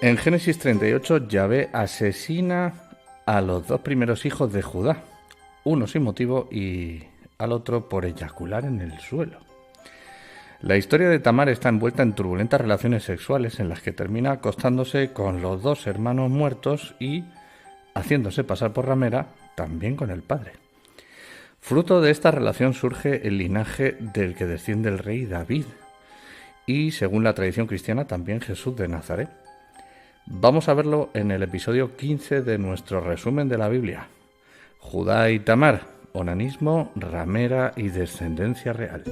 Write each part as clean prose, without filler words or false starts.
En Génesis 38, Yahvé asesina a los dos primeros hijos de Judá, uno sin motivo y al otro por eyacular en el suelo. La historia de Tamar está envuelta en turbulentas relaciones sexuales en las que termina acostándose con los dos hermanos muertos y haciéndose pasar por ramera también con el padre. Fruto de esta relación surge el linaje del que desciende el rey David y, según la tradición cristiana, también Jesús de Nazaret. Vamos a verlo en el episodio 15 de nuestro resumen de la Biblia. Judá y Tamar, onanismo, ramera y descendencia real.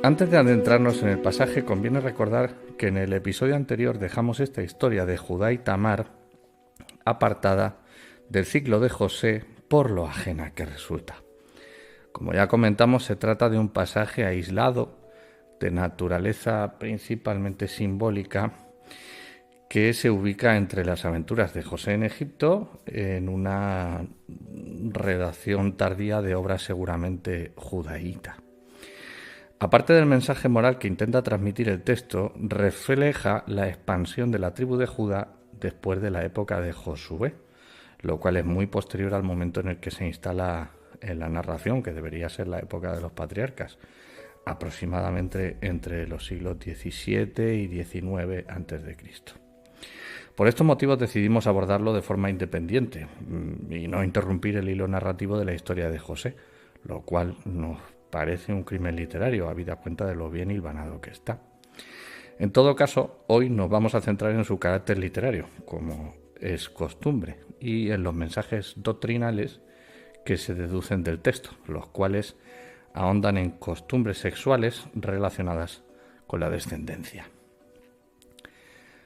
Antes de adentrarnos en el pasaje, conviene recordar que en el episodio anterior dejamos esta historia de Judá y Tamar apartada del ciclo de José por lo ajena que resulta. Como ya comentamos, se trata de un pasaje aislado, de naturaleza principalmente simbólica, que se ubica entre las aventuras de José en Egipto, en una redacción tardía de obra seguramente judaíta. Aparte del mensaje moral que intenta transmitir el texto, refleja la expansión de la tribu de Judá después de la época de Josué, lo cual es muy posterior al momento en el que se instala en la narración, que debería ser la época de los patriarcas, aproximadamente entre los siglos XVII y XIX a.C. Por estos motivos decidimos abordarlo de forma independiente y no interrumpir el hilo narrativo de la historia de José, lo cual nos parece un crimen literario, habida cuenta de lo bien hilvanado que está. En todo caso, hoy nos vamos a centrar en su carácter literario, como es costumbre, y en los mensajes doctrinales que se deducen del texto, los cuales ahondan en costumbres sexuales relacionadas con la descendencia.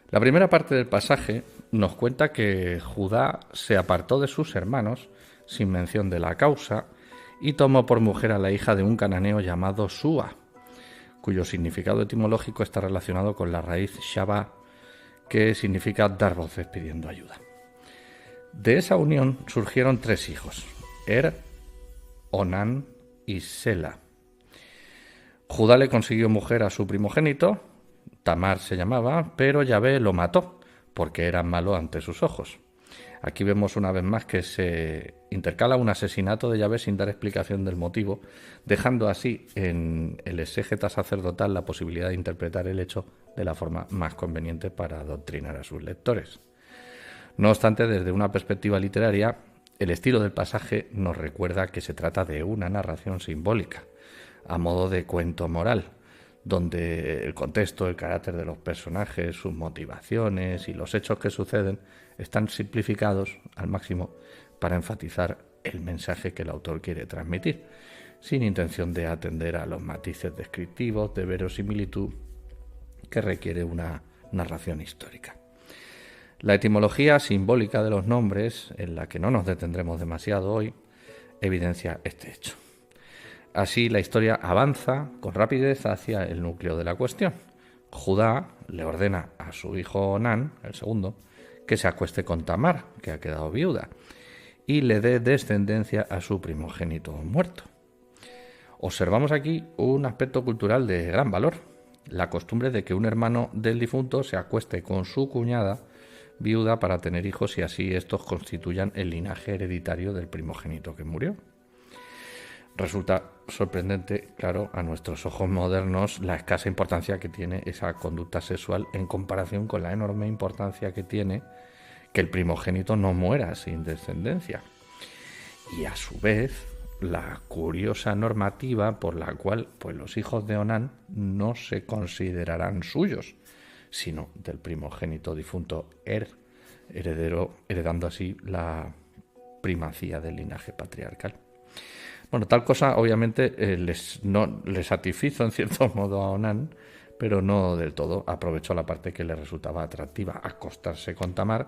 La primera parte del pasaje nos cuenta que Judá se apartó de sus hermanos sin mención de la causa y tomó por mujer a la hija de un cananeo llamado Súa, cuyo significado etimológico está relacionado con la raíz Shabá, que significa dar voces pidiendo ayuda. De esa unión surgieron 3 hijos, Onán y Sela. Judá le consiguió mujer a su primogénito, Tamar se llamaba, pero Yahvé lo mató porque era malo ante sus ojos. Aquí vemos una vez más que se intercala un asesinato de Yahvé sin dar explicación del motivo, dejando así en el exégeta sacerdotal la posibilidad de interpretar el hecho de la forma más conveniente para adoctrinar a sus lectores. No obstante, desde una perspectiva literaria, el estilo del pasaje nos recuerda que se trata de una narración simbólica, a modo de cuento moral, donde el contexto, el carácter de los personajes, sus motivaciones y los hechos que suceden están simplificados al máximo para enfatizar el mensaje que el autor quiere transmitir, sin intención de atender a los matices descriptivos de verosimilitud que requiere una narración histórica. La etimología simbólica de los nombres, en la que no nos detendremos demasiado hoy, evidencia este hecho. Así la historia avanza con rapidez hacia el núcleo de la cuestión. Judá le ordena a su hijo Onán, el segundo, que se acueste con Tamar, que ha quedado viuda, y le dé descendencia a su primogénito muerto. Observamos aquí un aspecto cultural de gran valor, la costumbre de que un hermano del difunto se acueste con su cuñada viuda para tener hijos y así estos constituyan el linaje hereditario del primogénito que murió. Resulta sorprendente, claro, a nuestros ojos modernos la escasa importancia que tiene esa conducta sexual en comparación con la enorme importancia que tiene que el primogénito no muera sin descendencia. Y a su vez, la curiosa normativa por la cual los hijos de Onán no se considerarán suyos, sino del primogénito difunto heredando así la primacía del linaje patriarcal. Bueno, tal cosa obviamente no le satisfizo en cierto modo a Onán, pero no del todo. Aprovechó la parte que le resultaba atractiva, acostarse con Tamar,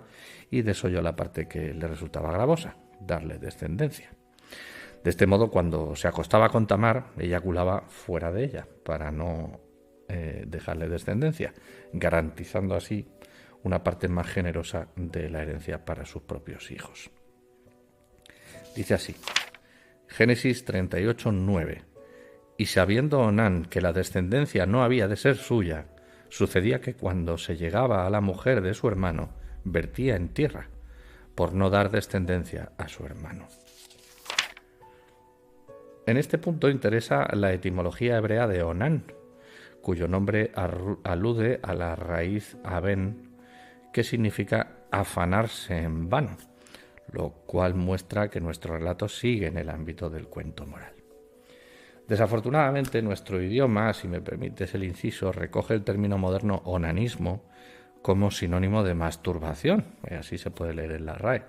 y desoyó la parte que le resultaba gravosa, darle descendencia. De este modo, cuando se acostaba con Tamar, eyaculaba fuera de ella, para no dejarle descendencia, garantizando así una parte más generosa de la herencia para sus propios hijos. Dice así: Génesis 38:9. Y sabiendo Onán que la descendencia no había de ser suya, sucedía que cuando se llegaba a la mujer de su hermano, vertía en tierra, por no dar descendencia a su hermano. En este punto interesa la etimología hebrea de Onán, cuyo nombre alude a la raíz aben, que significa afanarse en vano, lo cual muestra que nuestro relato sigue en el ámbito del cuento moral. Desafortunadamente, nuestro idioma, si me permites el inciso, recoge el término moderno onanismo como sinónimo de masturbación, así se puede leer en la RAE,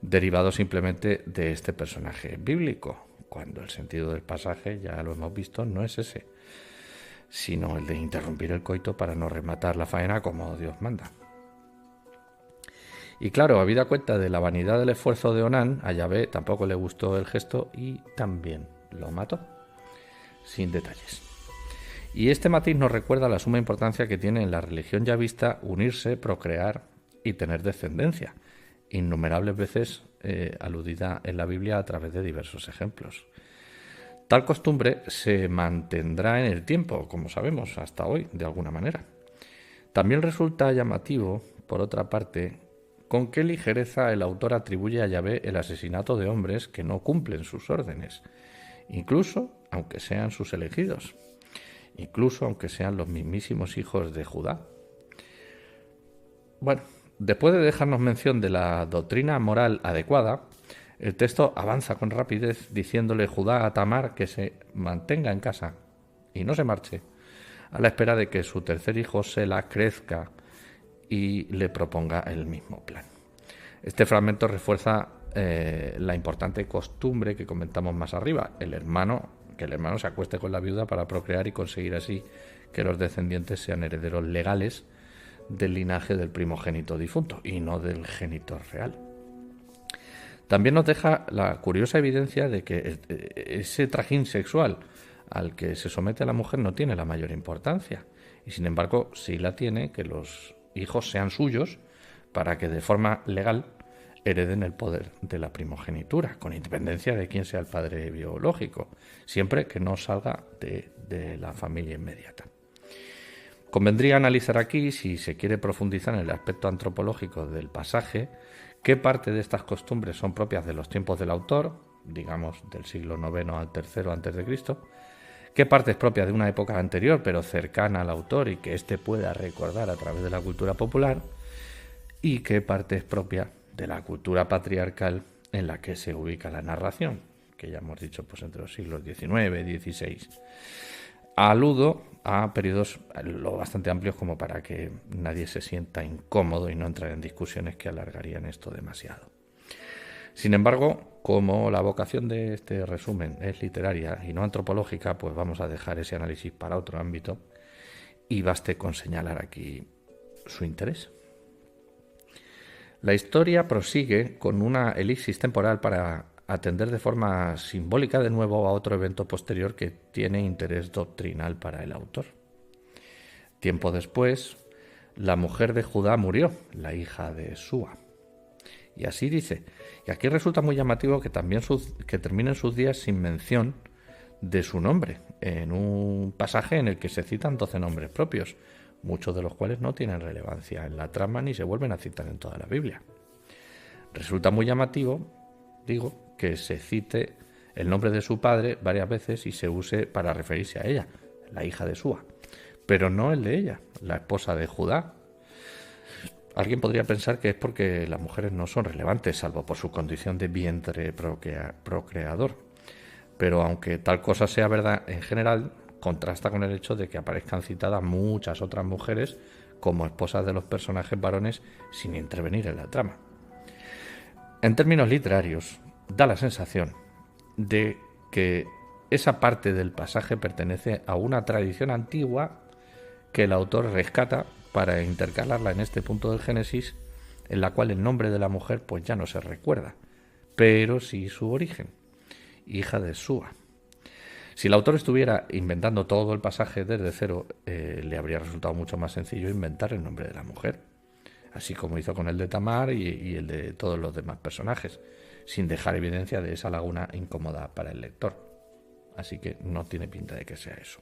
derivado simplemente de este personaje bíblico, cuando el sentido del pasaje, ya lo hemos visto, no es ese, sino el de interrumpir el coito para no rematar la faena como Dios manda. Y claro, habida cuenta de la vanidad del esfuerzo de Onán, a Yahvé tampoco le gustó el gesto y también lo mató, sin detalles. Y este matiz nos recuerda la suma importancia que tiene en la religión yavista unirse, procrear y tener descendencia, innumerables veces aludida en la Biblia a través de diversos ejemplos. Tal costumbre se mantendrá en el tiempo, como sabemos, hasta hoy, de alguna manera. También resulta llamativo, por otra parte, con qué ligereza el autor atribuye a Yahvé el asesinato de hombres que no cumplen sus órdenes, incluso aunque sean sus elegidos, incluso aunque sean los mismísimos hijos de Judá. Bueno, después de dejarnos mención de la doctrina moral adecuada, el texto avanza con rapidez diciéndole Judá a Tamar que se mantenga en casa y no se marche, a la espera de que su tercer hijo Sela crezca y le proponga el mismo plan. Este fragmento refuerza la importante costumbre que comentamos más arriba, que el hermano se acueste con la viuda para procrear y conseguir así que los descendientes sean herederos legales del linaje del primogénito difunto y no del génitor real. También nos deja la curiosa evidencia de que ese trajín sexual al que se somete a la mujer no tiene la mayor importancia y sin embargo sí la tiene que los hijos sean suyos para que de forma legal hereden el poder de la primogenitura, con independencia de quién sea el padre biológico, siempre que no salga de la familia inmediata. Convendría analizar aquí, si se quiere profundizar en el aspecto antropológico del pasaje, qué parte de estas costumbres son propias de los tiempos del autor, digamos del siglo IX al III a.C., qué parte es propia de una época anterior pero cercana al autor y que éste pueda recordar a través de la cultura popular, y qué parte es propia de la cultura patriarcal en la que se ubica la narración, que ya hemos dicho pues entre los siglos XIX y XVI. Aludo a periodos lo bastante amplios como para que nadie se sienta incómodo y no entrar en discusiones que alargarían esto demasiado. Sin embargo, como la vocación de este resumen es literaria y no antropológica, pues vamos a dejar ese análisis para otro ámbito y baste con señalar aquí su interés. La historia prosigue con una elipsis temporal para atender de forma simbólica de nuevo a otro evento posterior que tiene interés doctrinal para el autor. Tiempo después, la mujer de Judá murió, la hija de Súa. Y así dice, y aquí resulta muy llamativo que también que terminen sus días sin mención de su nombre, en un pasaje en el que se citan 12 nombres propios, muchos de los cuales no tienen relevancia en la trama ni se vuelven a citar en toda la Biblia. Resulta muy llamativo, que se cite el nombre de su padre varias veces y se use para referirse a ella, la hija de Súa, pero no el de ella, la esposa de Judá. Alguien podría pensar que es porque las mujeres no son relevantes, salvo por su condición de vientre procreador. Pero aunque tal cosa sea verdad en general, contrasta con el hecho de que aparezcan citadas muchas otras mujeres como esposas de los personajes varones sin intervenir en la trama. En términos literarios, da la sensación de que esa parte del pasaje pertenece a una tradición antigua que el autor rescata para intercalarla en este punto del Génesis, en la cual el nombre de la mujer pues ya no se recuerda, pero sí su origen, hija de Súa. Si el autor estuviera inventando todo el pasaje desde cero, le habría resultado mucho más sencillo inventar el nombre de la mujer, así como hizo con el de Tamar y el de todos los demás personajes. sin dejar evidencia de esa laguna incómoda para el lector. Así que no tiene pinta de que sea eso.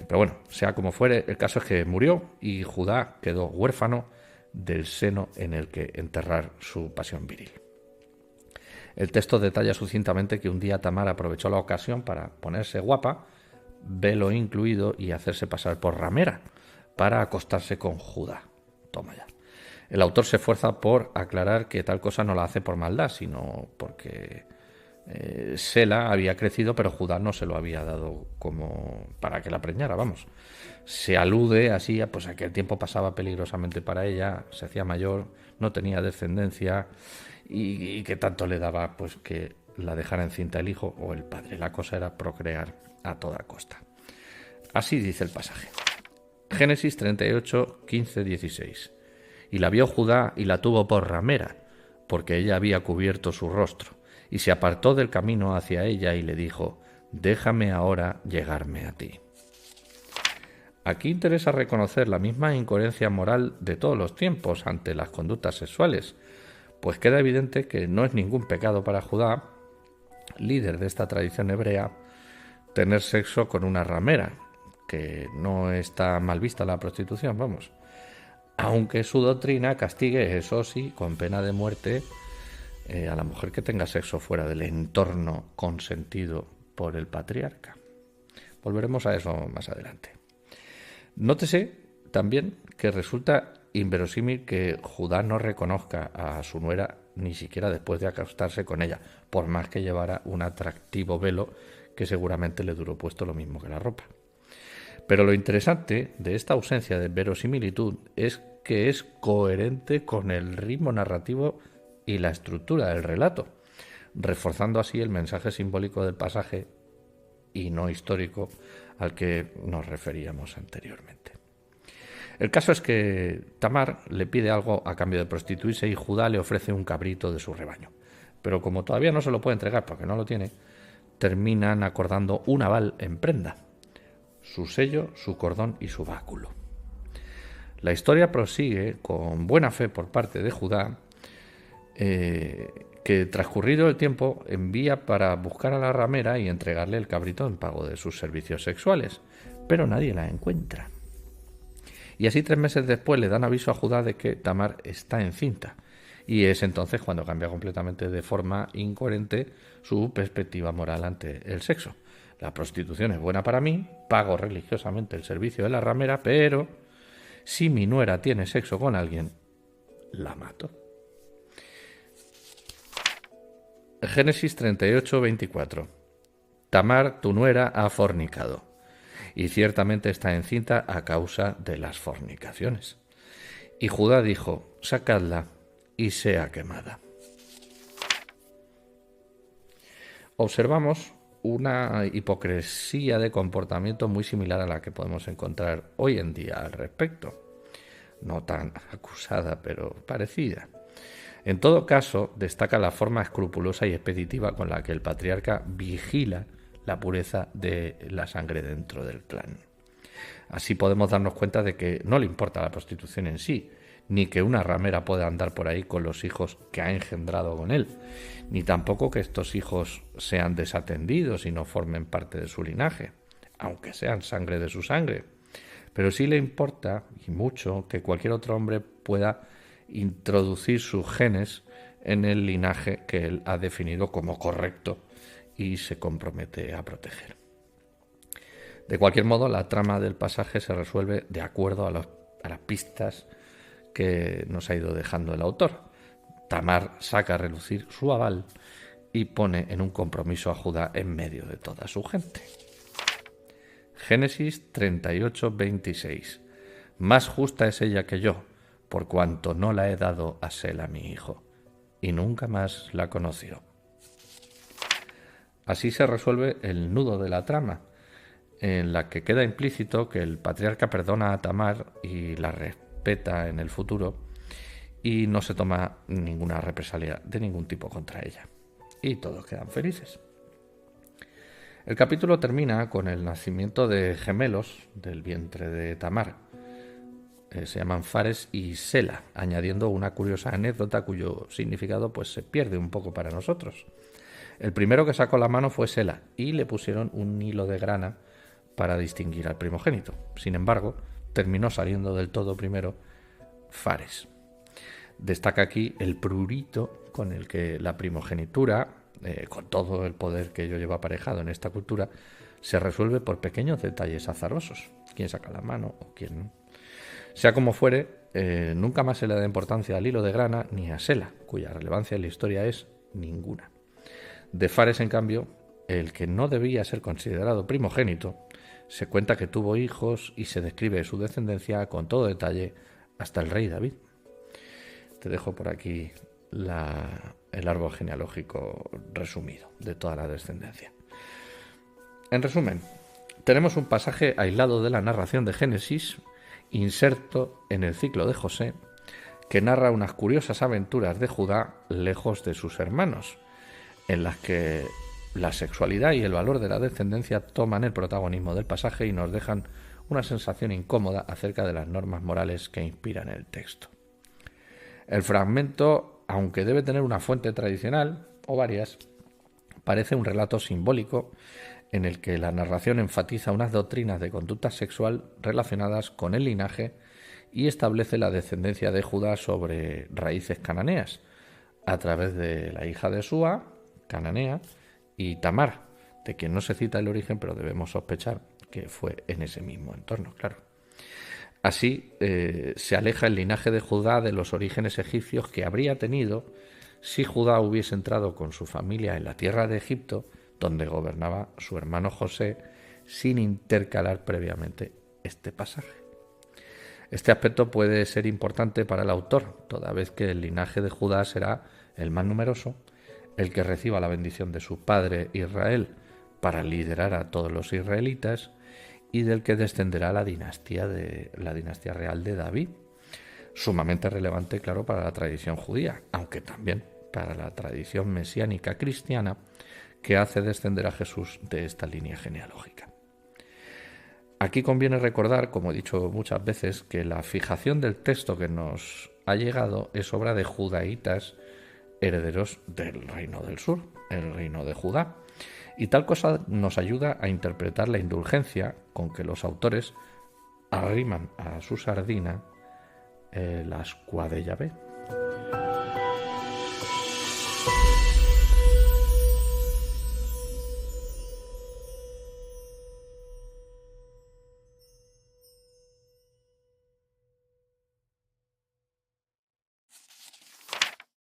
Pero bueno, sea como fuere, el caso es que murió y Judá quedó huérfano del seno en el que enterrar su pasión viril. El texto detalla sucintamente que un día Tamar aprovechó la ocasión para ponerse guapa, velo incluido, y hacerse pasar por ramera para acostarse con Judá. Toma ya. El autor se esfuerza por aclarar que tal cosa no la hace por maldad, sino porque Sela había crecido, pero Judá no se lo había dado como para que la preñara, vamos. Se alude así a, pues, a que el tiempo pasaba peligrosamente para ella, se hacía mayor, no tenía descendencia y que tanto le daba pues que la dejara encinta el hijo o el padre. La cosa era procrear a toda costa. Así dice el pasaje. Génesis 38, 15, 16. Y la vio Judá y la tuvo por ramera, porque ella había cubierto su rostro. Y se apartó del camino hacia ella y le dijo: déjame ahora llegarme a ti. Aquí interesa reconocer la misma incoherencia moral de todos los tiempos ante las conductas sexuales, pues queda evidente que no es ningún pecado para Judá, líder de esta tradición hebrea, tener sexo con una ramera, que no está mal vista la prostitución, vamos. Aunque su doctrina castigue, eso sí, con pena de muerte, a la mujer que tenga sexo fuera del entorno consentido por el patriarca. Volveremos a eso más adelante. Nótese también que resulta inverosímil que Judá no reconozca a su nuera ni siquiera después de acostarse con ella, por más que llevara un atractivo velo que seguramente le duró puesto lo mismo que la ropa. Pero lo interesante de esta ausencia de verosimilitud es que es coherente con el ritmo narrativo y la estructura del relato, reforzando así el mensaje simbólico del pasaje y no histórico al que nos referíamos anteriormente. El caso es que Tamar le pide algo a cambio de prostituirse y Judá le ofrece un cabrito de su rebaño. Pero como todavía no se lo puede entregar porque no lo tiene, terminan acordando un aval en prenda: su sello, su cordón y su báculo. La historia prosigue con buena fe por parte de Judá, que transcurrido el tiempo envía para buscar a la ramera y entregarle el cabrito en pago de sus servicios sexuales, pero nadie la encuentra. Y así 3 meses después le dan aviso a Judá de que Tamar está encinta, y es entonces cuando cambia completamente de forma incoherente su perspectiva moral ante el sexo. La prostitución es buena para mí, pago religiosamente el servicio de la ramera, pero si mi nuera tiene sexo con alguien, la mato. Génesis 38, 24. Tamar, tu nuera, ha fornicado, y ciertamente está encinta a causa de las fornicaciones. Y Judá dijo: sacadla y sea quemada. Observamos una hipocresía de comportamiento muy similar a la que podemos encontrar hoy en día al respecto. No tan acusada, pero parecida. En todo caso, destaca la forma escrupulosa y expeditiva con la que el patriarca vigila la pureza de la sangre dentro del clan. Así podemos darnos cuenta de que no le importa la prostitución en sí, ni que una ramera pueda andar por ahí con los hijos que ha engendrado con él, ni tampoco que estos hijos sean desatendidos y no formen parte de su linaje, aunque sean sangre de su sangre. Pero sí le importa, y mucho, que cualquier otro hombre pueda introducir sus genes en el linaje que él ha definido como correcto y se compromete a proteger. De cualquier modo, la trama del pasaje se resuelve de acuerdo a las pistas que nos ha ido dejando el autor. Tamar saca a relucir su aval y pone en un compromiso a Judá en medio de toda su gente. Génesis 38, 26. Más justa es ella que yo, por cuanto no la he dado a Sela mi hijo, y nunca más la conoció. Así se resuelve el nudo de la trama, en la que queda implícito que el patriarca perdona a Tamar y la respeta en el futuro, y no se toma ninguna represalia de ningún tipo contra ella. Y todos quedan felices. El capítulo termina con el nacimiento de gemelos del vientre de Tamar. se llaman Fares y Sela, añadiendo una curiosa anécdota cuyo significado pues se pierde un poco para nosotros. El primero que sacó la mano fue Sela y le pusieron un hilo de grana para distinguir al primogénito. Sin embargo, terminó saliendo del todo primero Fares. Destaca aquí el prurito con el que la primogenitura, con todo el poder que ello lleva aparejado en esta cultura, se resuelve por pequeños detalles azarosos. Quién saca la mano o quién no. Sea como fuere, nunca más se le da importancia al hilo de grana ni a Sela, cuya relevancia en la historia es ninguna. De Fares, en cambio, el que no debía ser considerado primogénito, se cuenta que tuvo hijos y se describe su descendencia con todo detalle hasta el rey David. Te dejo por aquí el árbol genealógico resumido de toda la descendencia. En resumen, tenemos un pasaje aislado de la narración de Génesis, inserto en el ciclo de José, que narra unas curiosas aventuras de Judá lejos de sus hermanos, en las que la sexualidad y el valor de la descendencia toman el protagonismo del pasaje y nos dejan una sensación incómoda acerca de las normas morales que inspiran el texto. El fragmento, aunque debe tener una fuente tradicional, o varias, parece un relato simbólico en el que la narración enfatiza unas doctrinas de conducta sexual relacionadas con el linaje y establece la descendencia de Judá sobre raíces cananeas, a través de la hija de Súa, cananea, y Tamar, de quien no se cita el origen, pero debemos sospechar que fue en ese mismo entorno, claro. Así se aleja el linaje de Judá de los orígenes egipcios que habría tenido si Judá hubiese entrado con su familia en la tierra de Egipto, donde gobernaba su hermano José, sin intercalar previamente este pasaje. Este aspecto puede ser importante para el autor, toda vez que el linaje de Judá será el más numeroso, el que reciba la bendición de su padre Israel para liderar a todos los israelitas y del que descenderá la dinastía real de David, sumamente relevante, claro, para la tradición judía, aunque también para la tradición mesiánica cristiana que hace descender a Jesús de esta línea genealógica. Aquí conviene recordar, como he dicho muchas veces, que la fijación del texto que nos ha llegado es obra de judaítas herederos del reino del sur, el reino de Judá. Y tal cosa nos ayuda a interpretar la indulgencia con que los autores arriman a su sardina la ascua de Yahvé.